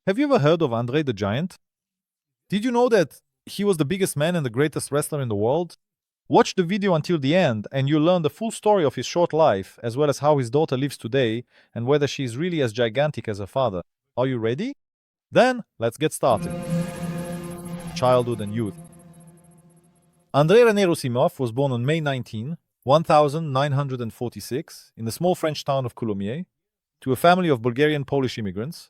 Have you ever heard of André the Giant? Did you know that he was the biggest man and the greatest wrestler in the world? Watch the video until the end and you'll learn the full story of his short life, as well as how his daughter lives today and whether she is really as gigantic as her father. Are you ready? Then, let's get started. Childhood and youth. André René Roussimoff was born on May 19, 1946, in the small French town of Coulommiers, to a family of Bulgarian Polish immigrants.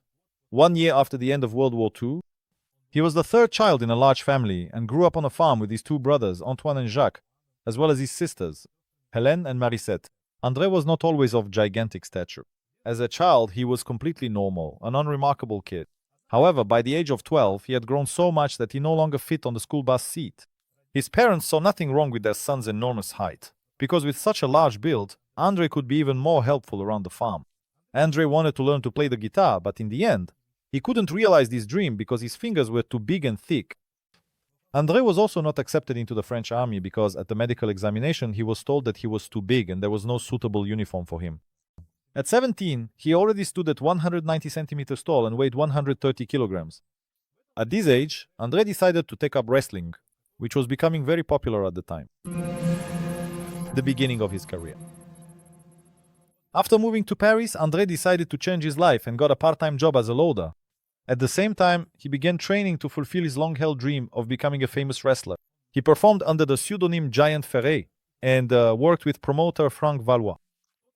1 year after the end of World War II, he was the third child in a large family and grew up on a farm with his two brothers, Antoine and Jacques, as well as his sisters, Hélène and Marisette. André was not always of gigantic stature. As a child, he was completely normal, an unremarkable kid. However, by the age of 12, he had grown so much that he no longer fit on the school bus seat. His parents saw nothing wrong with their son's enormous height, because with such a large build, André could be even more helpful around the farm. André wanted to learn to play the guitar, but in the end, he couldn't realize this dream because his fingers were too big and thick. André was also not accepted into the French army because at the medical examination he was told that he was too big and there was no suitable uniform for him. At 17, he already stood at 190 centimeters tall and weighed 130 kilograms. At this age, André decided to take up wrestling, which was becoming very popular at the time. The beginning of his career. After moving to Paris, André decided to change his life and got a part-time job as a loader. At the same time, he began training to fulfill his long-held dream of becoming a famous wrestler. He performed under the pseudonym Giant Ferret and worked with promoter Frank Valois.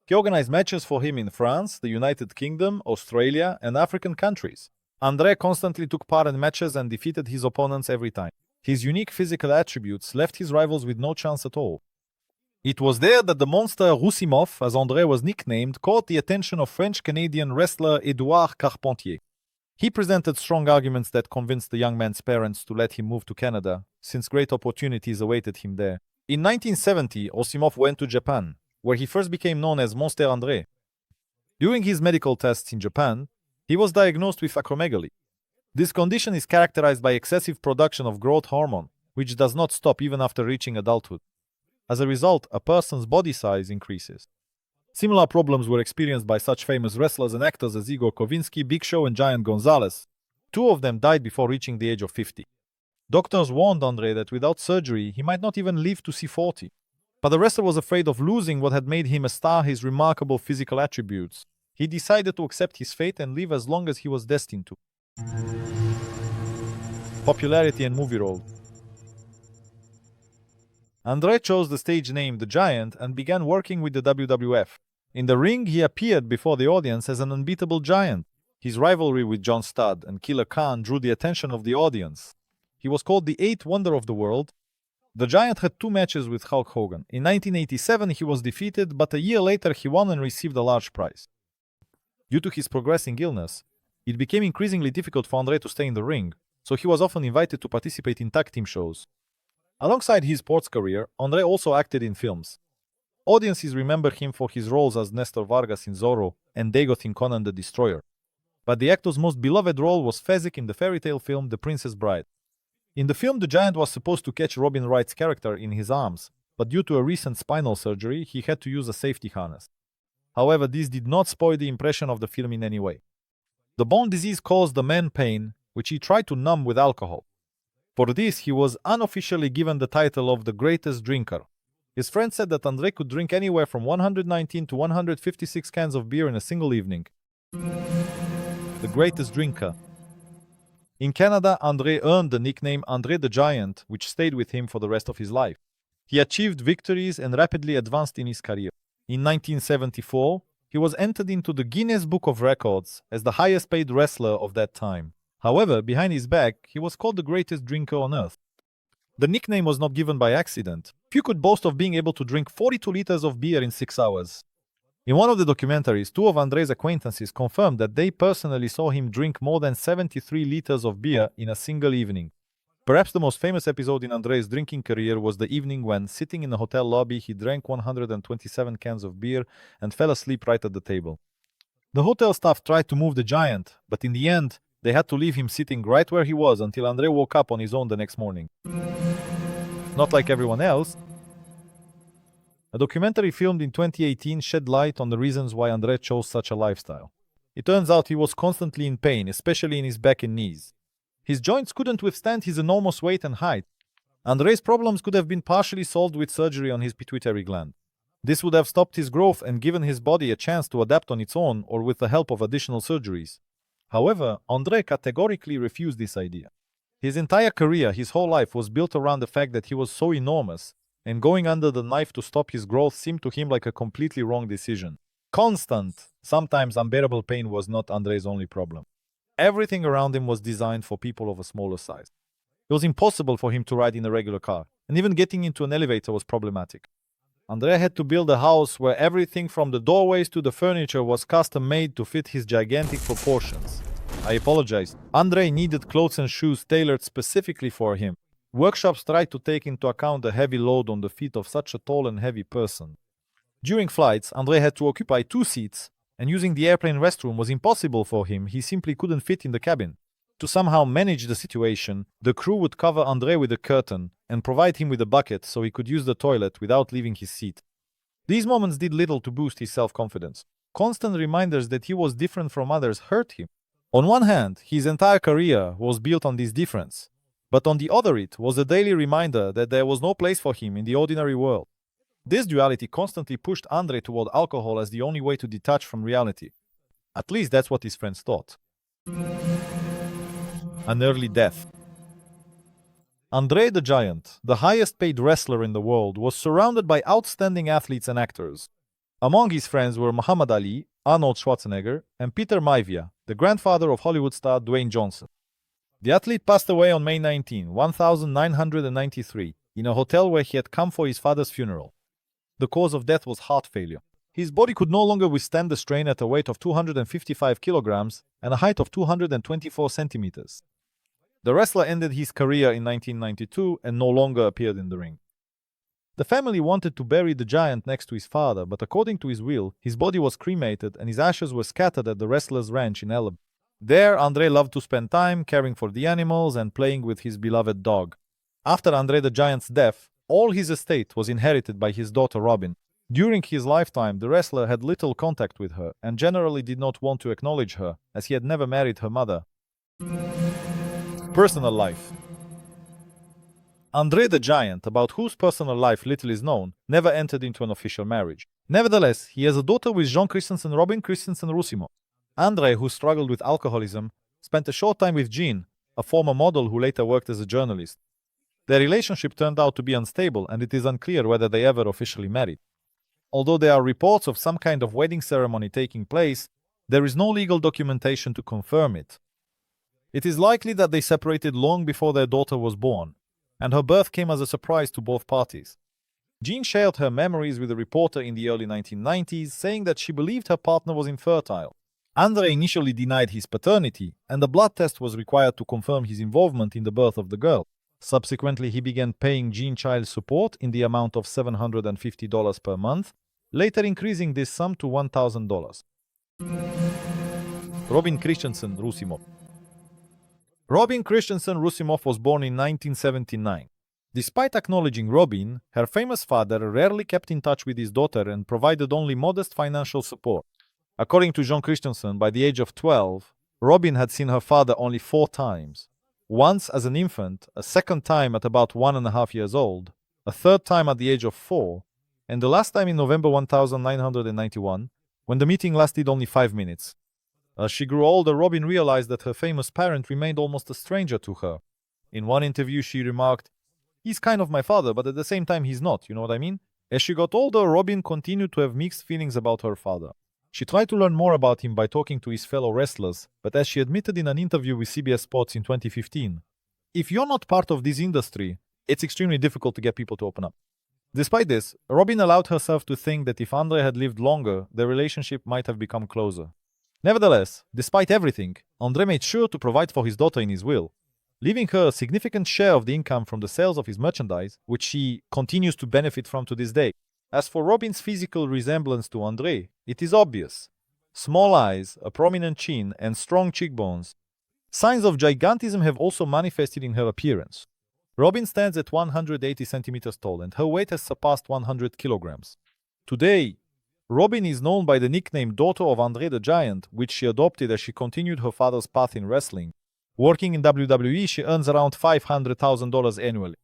He organized matches for him in France, the United Kingdom, Australia, and African countries. André constantly took part in matches and defeated his opponents every time. His unique physical attributes left his rivals with no chance at all. It was there that the monster Roussimoff, as André was nicknamed, caught the attention of French-Canadian wrestler Édouard Carpentier. He presented strong arguments that convinced the young man's parents to let him move to Canada, since great opportunities awaited him there. In 1970, Roussimoff went to Japan, where he first became known as Monster André. During his medical tests in Japan, he was diagnosed with acromegaly. This condition is characterized by excessive production of growth hormone, which does not stop even after reaching adulthood. As a result, a person's body size increases. Similar problems were experienced by such famous wrestlers and actors as Igor Kovinsky, Big Show, and Giant Gonzalez. Two of them died before reaching the age of 50. Doctors warned André that without surgery, he might not even live to see 40. But the wrestler was afraid of losing what had made him a star, his remarkable physical attributes. He decided to accept his fate and live as long as he was destined to. Popularity and movie role. André chose the stage name The Giant and began working with the WWF. In the ring, he appeared before the audience as an unbeatable giant. His rivalry with John Studd and Killer Khan drew the attention of the audience. He was called the Eighth Wonder of the World. The Giant had 2 matches with Hulk Hogan. In 1987, he was defeated, but a year later he won and received a large prize. Due to his progressing illness, it became increasingly difficult for André to stay in the ring, so he was often invited to participate in tag team shows. Alongside his sports career, André also acted in films. Audiences remember him for his roles as Nestor Vargas in Zorro and Dagoth in Conan the Destroyer. But the actor's most beloved role was Fezzik in the fairy tale film The Princess Bride. In the film, the Giant was supposed to catch Robin Wright's character in his arms, but due to a recent spinal surgery, he had to use a safety harness. However, this did not spoil the impression of the film in any way. The bone disease caused the man pain, which he tried to numb with alcohol. For this, he was unofficially given the title of the greatest drinker. His friends said that André could drink anywhere from 119 to 156 cans of beer in a single evening. The greatest drinker. In Canada, André earned the nickname André the Giant, which stayed with him for the rest of his life. He achieved victories and rapidly advanced in his career. In 1974, he was entered into the Guinness Book of Records as the highest paid wrestler of that time. However, behind his back, he was called the greatest drinker on earth. The nickname was not given by accident. Few could boast of being able to drink 42 liters of beer in 6 hours. In one of the documentaries, 2 of André's acquaintances confirmed that they personally saw him drink more than 73 liters of beer in a single evening. Perhaps the most famous episode in André's drinking career was the evening when, sitting in a hotel lobby, he drank 127 cans of beer and fell asleep right at the table. The hotel staff tried to move the Giant, but in the end, they had to leave him sitting right where he was until André woke up on his own the next morning. Not like everyone else, a documentary filmed in 2018 shed light on the reasons why André chose such a lifestyle. It turns out he was constantly in pain, especially in his back and knees. His joints couldn't withstand his enormous weight and height. Andre's problems could have been partially solved with surgery on his pituitary gland. This would have stopped his growth and given his body a chance to adapt on its own or with the help of additional surgeries. However, André categorically refused this idea. His entire career, his whole life, was built around the fact that he was so enormous, and going under the knife to stop his growth seemed to him like a completely wrong decision. Constant, sometimes unbearable pain was not André's only problem. Everything around him was designed for people of a smaller size. It was impossible for him to ride in a regular car, and even getting into an elevator was problematic. André had to build a house where everything from the doorways to the furniture was custom-made to fit his gigantic proportions. I apologize. André needed clothes and shoes tailored specifically for him. Workshops tried to take into account the heavy load on the feet of such a tall and heavy person. During flights, André had to occupy 2 seats, and using the airplane restroom was impossible for him. He simply couldn't fit in the cabin. To somehow manage the situation, the crew would cover André with a curtain and provide him with a bucket so he could use the toilet without leaving his seat. These moments did little to boost his self-confidence. Constant reminders that he was different from others hurt him. On one hand, his entire career was built on this difference, but on the other it was a daily reminder that there was no place for him in the ordinary world. This duality constantly pushed André toward alcohol as the only way to detach from reality. At least that's what his friends thought. An early death. André the Giant, the highest paid wrestler in the world, was surrounded by outstanding athletes and actors. Among his friends were Muhammad Ali, Arnold Schwarzenegger, and Peter Maivia, the grandfather of Hollywood star Dwayne Johnson. The athlete passed away on May 19, 1993, in a hotel where he had come for his father's funeral. The cause of death was heart failure. His body could no longer withstand the strain at a weight of 255 kilograms and a height of 224 centimeters. The wrestler ended his career in 1992 and no longer appeared in the ring. The family wanted to bury the Giant next to his father, but according to his will, his body was cremated and his ashes were scattered at the wrestler's ranch in Alabama. There, André loved to spend time caring for the animals and playing with his beloved dog. After André the Giant's death, all his estate was inherited by his daughter Robin. During his lifetime, the wrestler had little contact with her and generally did not want to acknowledge her, as he had never married her mother. Personal life. André the Giant, about whose personal life little is known, never entered into an official marriage. Nevertheless, he has a daughter with Jean Christensen Robin Christensen Rusimo. André, who struggled with alcoholism, spent a short time with Jean, a former model who later worked as a journalist. Their relationship turned out to be unstable, and it is unclear whether they ever officially married. Although there are reports of some kind of wedding ceremony taking place, there is no legal documentation to confirm it. It is likely that they separated long before their daughter was born, and her birth came as a surprise to both parties. Jean shared her memories with a reporter in the early 1990s, saying that she believed her partner was infertile. André initially denied his paternity, and a blood test was required to confirm his involvement in the birth of the girl. Subsequently, he began paying Jean child support in the amount of $750 per month, later increasing this sum to $1,000. Robin Christensen Rusimov. Robin Christensen Rusimov was born in 1979. Despite acknowledging Robin, her famous father rarely kept in touch with his daughter and provided only modest financial support. According to Jean Christensen, by the age of 12, Robin had seen her father only 4 times. Once as an infant, a second time at about 1.5 years old, a third time at the age of 4, and the last time in November 1991, when the meeting lasted only 5 minutes. As she grew older, Robin realized that her famous parent remained almost a stranger to her. In one interview, she remarked, "He's kind of my father, but at the same time he's not, you know what I mean?" As she got older, Robin continued to have mixed feelings about her father. She tried to learn more about him by talking to his fellow wrestlers, but as she admitted in an interview with CBS Sports in 2015, "If you're not part of this industry, it's extremely difficult to get people to open up." Despite this, Robin allowed herself to think that if André had lived longer, their relationship might have become closer. Nevertheless, despite everything, André made sure to provide for his daughter in his will, leaving her a significant share of the income from the sales of his merchandise, which she continues to benefit from to this day. As for Robin's physical resemblance to André, it is obvious. Small eyes, a prominent chin, and strong cheekbones. Signs of gigantism have also manifested in her appearance. Robin stands at 180 centimeters tall, and her weight has surpassed 100 kilograms. Today, Robin is known by the nickname Daughter of André the Giant, which she adopted as she continued her father's path in wrestling. Working in WWE, she earns around $500,000 annually.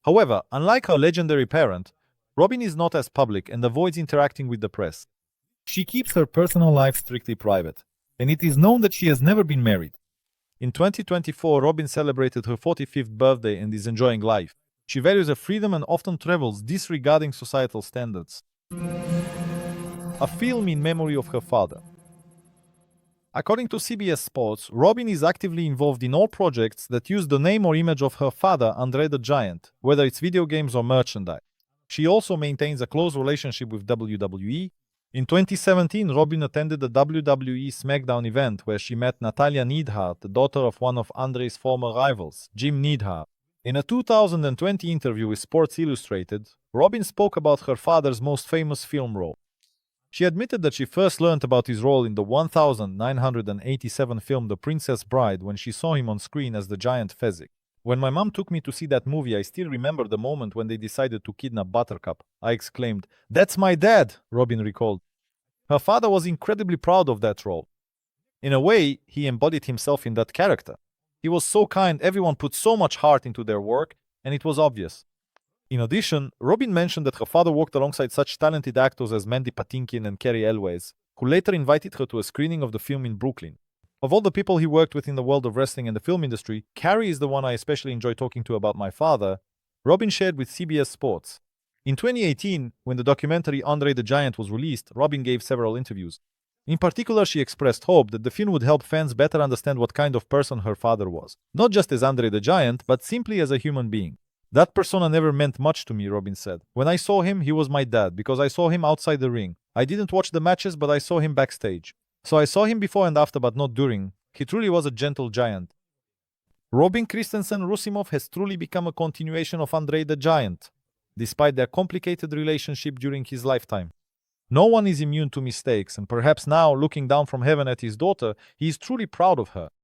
However, unlike her legendary parent, Robin is not as public and avoids interacting with the press. She keeps her personal life strictly private, and it is known that she has never been married. In 2024, Robin celebrated her 45th birthday and is enjoying life. She values her freedom and often travels disregarding societal standards. A film in memory of her father. According to CBS Sports, Robin is actively involved in all projects that use the name or image of her father, André the Giant, whether it's video games or merchandise. She also maintains a close relationship with WWE. In 2017, Robin attended the WWE SmackDown event where she met Natalya Neidhart, the daughter of one of Andre's former rivals, Jim Neidhart. In a 2020 interview with Sports Illustrated, Robin spoke about her father's most famous film role. She admitted that she first learned about his role in the 1987 film The Princess Bride when she saw him on screen as the giant Fezzik. When my mom took me to see that movie, I still remember the moment when they decided to kidnap Buttercup. I exclaimed, "That's my dad," Robin recalled. Her father was incredibly proud of that role. In a way, he embodied himself in that character. He was so kind, everyone put so much heart into their work, and it was obvious. In addition, Robin mentioned that her father worked alongside such talented actors as Mandy Patinkin and Carrie Elwes, who later invited her to a screening of the film in Brooklyn. Of all the people he worked with in the world of wrestling and the film industry, Carrie is the one I especially enjoy talking to about my father, Robin shared with CBS Sports. In 2018, when the documentary André the Giant was released, Robin gave several interviews. In particular, she expressed hope that the film would help fans better understand what kind of person her father was, not just as André the Giant, but simply as a human being. "That persona never meant much to me," Robin said. "When I saw him, he was my dad, because I saw him outside the ring. I didn't watch the matches, but I saw him backstage. So I saw him before and after, but not during. He truly was a gentle giant." Robin Christensen Rusimov has truly become a continuation of André the Giant, despite their complicated relationship during his lifetime. No one is immune to mistakes, and perhaps now, looking down from heaven at his daughter, he is truly proud of her.